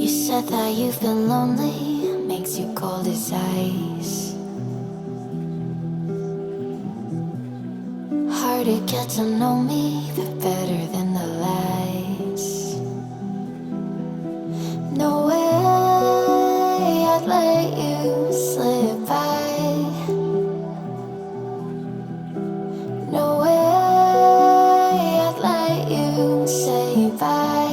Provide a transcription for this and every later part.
said that you've been lonely, makes you cold as ice. Hard to get to know me, but better than the lies. No way I'd let you slip by. No way I'd let you say bye.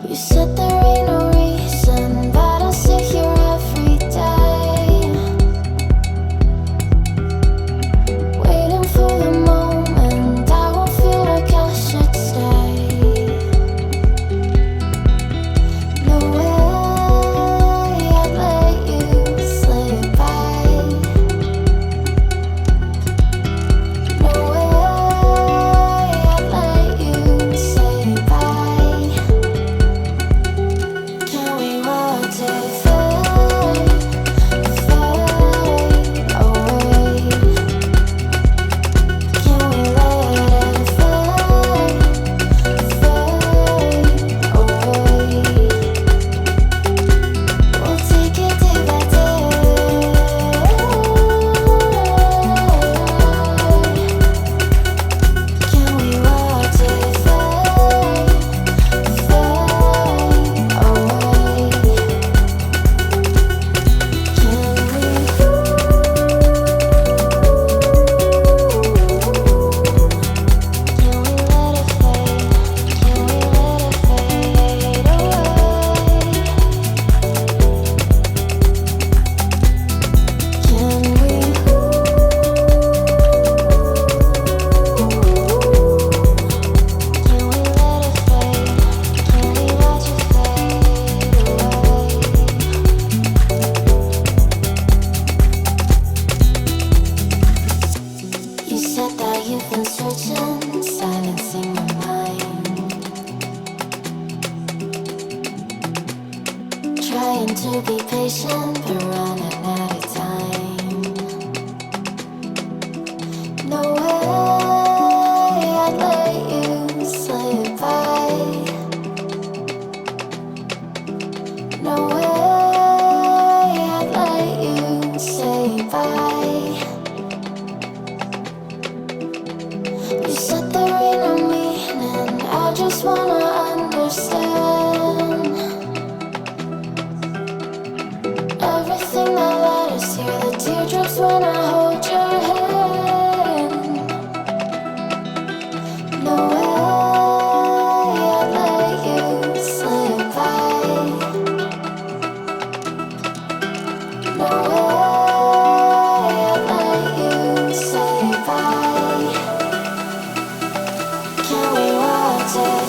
You said there ain't no reason, but I'll sit here every day, waiting for the moment I won't feel like I should stay. No way I'd let you slip by. No way I'd let you say bye. Can we watch it fade, fade away? Can we let it fade, fade away? We'll take it day by day. Can we watch it fade, fade away? You said that you've been searching, silencing your mind, trying to be patient, but running out of time. No way I'd let you slip by. No way I'd let you say bye. You said there ain't no meaning, I just wanna understand everything that led us here, the teardrops when I hold your hand. No way I'd let you slip by. No way I'd let you say bye. Can we watch it